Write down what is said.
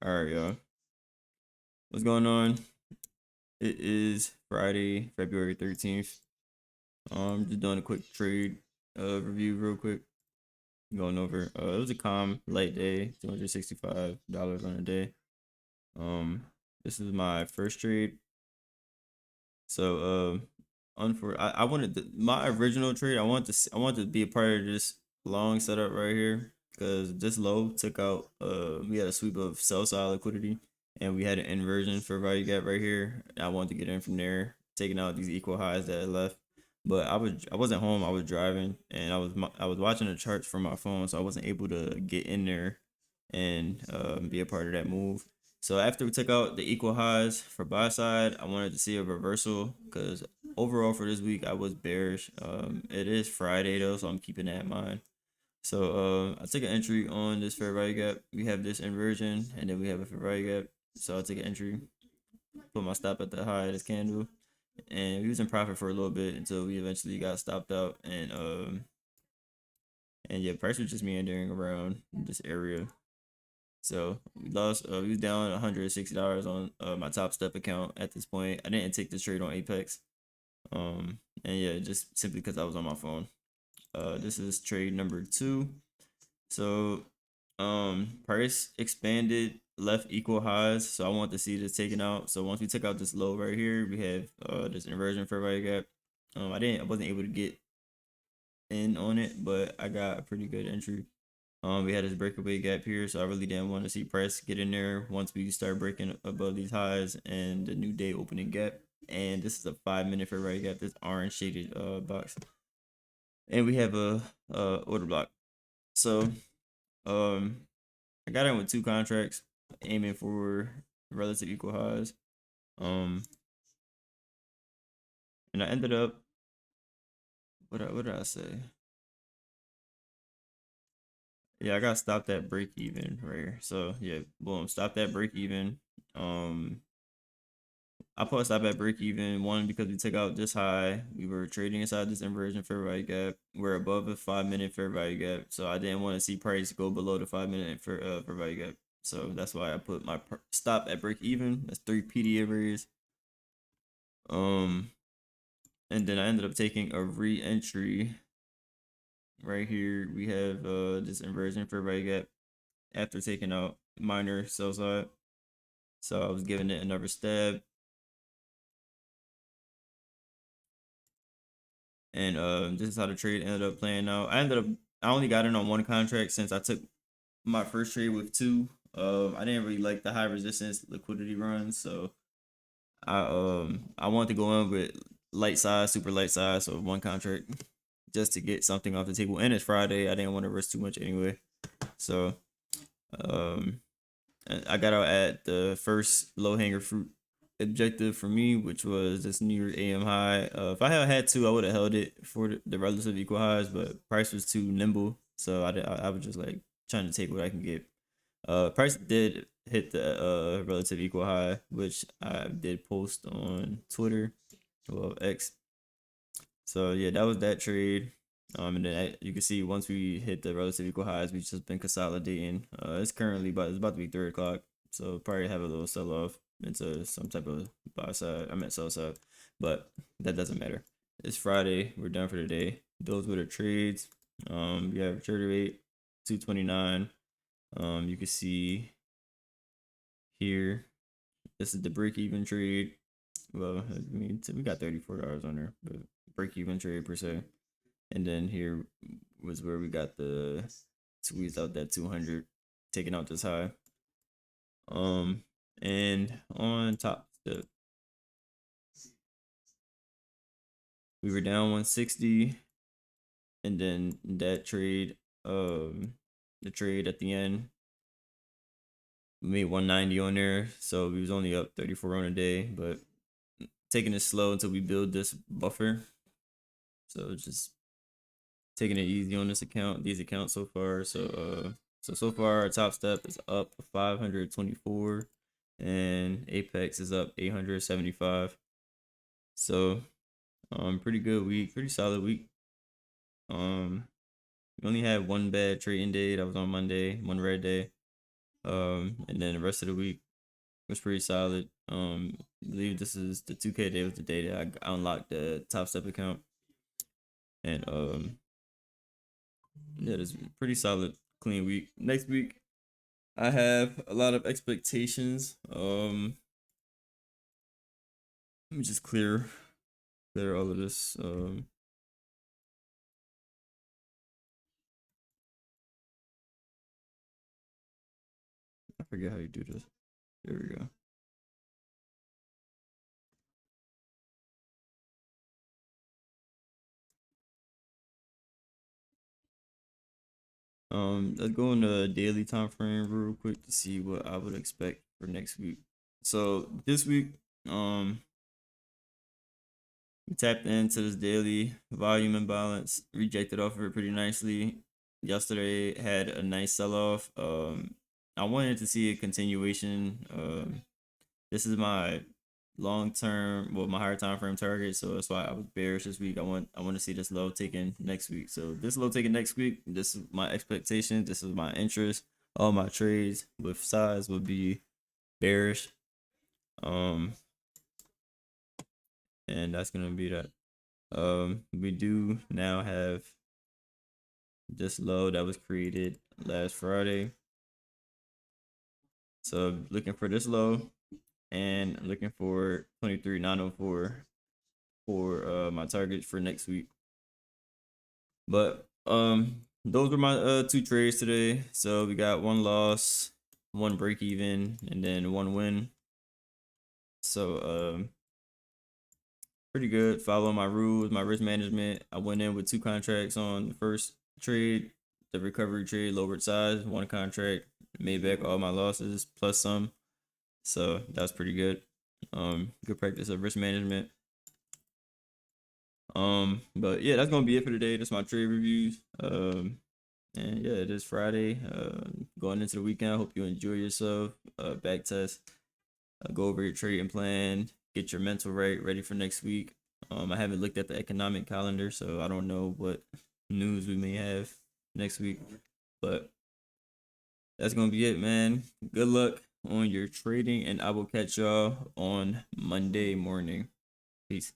All right, y'all. What's going on? It is Friday, February 13th. Just doing a quick trade review real quick. Going over it was a calm light day, $265 on a day. This is my first trade. So I wanted my original trade, I wanted to be a part of this long setup right here because this low took out we had a sweep of sell side liquidity and we had an inversion for value gap right here. I wanted to get in from there, taking out these equal highs that I left. But I wasn't home. I was driving and I was watching the charts from my phone, so I wasn't able to get in there and be a part of that move. So after we took out the equal highs for buy side, I wanted to see a reversal because overall for this week I was bearish. It is Friday though, so I'm keeping that in mind. So I took an entry on this fair value gap. We have this inversion, and then we have a fair value gap. So I'll take an entry, put my stop at the high of this candle, and we was in profit for a little bit until we eventually got stopped out. And yeah, price was just meandering around this area. So we lost. We was down $160 on my Top Step account at this point. I didn't take the trade on Apex. And yeah, just simply because I was on my phone. This is trade number 2. So price expanded, left equal highs. So I want to see this taken out. So once we took out this low right here, we have this inversion for value gap. I wasn't able to get in on it, but I got a pretty good entry. We had this breakaway gap here, so I really didn't want to see price get in there once we start breaking above these highs and the new day opening gap. And this is a 5-minute fair value gap, this orange shaded box. And we have a order block. So I got in with 2 contracts, aiming for relative equal highs. And I ended up what did I say? Yeah, I got stopped at break even right here. So yeah, boom, stopped at break even. I put a stop at break even, one because we took out this high. We were trading inside this inversion fair value gap. We're above a 5-minute fair value gap, so I didn't want to see price go below the 5-minute fair value gap. So that's why I put my stop at break even. That's 3 PD areas. And then I ended up taking a re-entry. Right here we have this inversion fair value gap after taking out minor sell side. So I was giving it another stab. And this is how the trade ended up playing out. I only got in on 1 contract since I took my first trade with 2. I didn't really like the high resistance liquidity runs, so I wanted to go in with light size, super light size, so 1 contract just to get something off the table. And it's Friday, I didn't want to risk too much anyway. So I got out at the first low hanger fruit objective for me, which was this New York AM high. If I had 2, I would have held it for the relative equal highs, but price was too nimble, so I was just like trying to take what I can get. Price did hit the relative equal high, which I did post on Twitter, well X. So yeah, that was that trade. And then you can see once we hit the relative equal highs, we've just been consolidating. It's about to be 3 o'clock, so probably have a little sell off into some type of buy side. I meant sell side, but that doesn't matter. It's Friday. We're done for the day. Those were the trades. We have trader rate 229. You can see here. This is the break even trade. Well, I mean, we got $34 on there, but break even trade per se. And then here was where we got the squeeze out that 200, taking out this high. And on top step, we were down 160, and then that trade, the trade at the end, we made 190 on there, so we was only up 34 on a day, but taking it slow until we build this buffer. So just taking it easy on these accounts so far. So far our top step is up 524 and Apex is up 875. So pretty good week, pretty solid week. We only had 1 bad trading day, that was on Monday, 1 red day. And then the rest of the week was pretty solid. I believe this is the 2K day was the day that I unlocked the Top Step account. And yeah, it's pretty solid, clean week. Next week, I have a lot of expectations. Let me just clear all of this. I forget how you do this. There we go. Let's go in the daily time frame real quick to see what I would expect for next week. So this week, we tapped into this daily volume imbalance, rejected off of it pretty nicely. Yesterday had a nice sell off. I wanted to see a continuation. This is my long term, well, my higher time frame target, so that's why I was bearish this week. I want to see this low taken next week. So this low taken next week, this is my expectation. This is my interest. All my trades with size would be bearish. And that's gonna be that. We do now have this low that was created last Friday. So looking for this low and looking for 23,904 for my targets for next week. But those were my two trades today. So we got one loss, one break even, and then one win. So pretty good. Follow my rules, my risk management. I went in with 2 contracts on the first trade, the recovery trade, lowered size, 1 contract, made back all my losses plus some. So that's pretty good. Good practice of risk management. But yeah, that's gonna be it for today. That's my trade reviews. And yeah, it is Friday. Going into the weekend. I hope you enjoy yourself. Back test. Go over your trading plan. Get your mental right, ready for next week. I haven't looked at the economic calendar, so I don't know what news we may have next week. But that's gonna be it, man. Good luck on your trading, and I will catch y'all on Monday morning. Peace.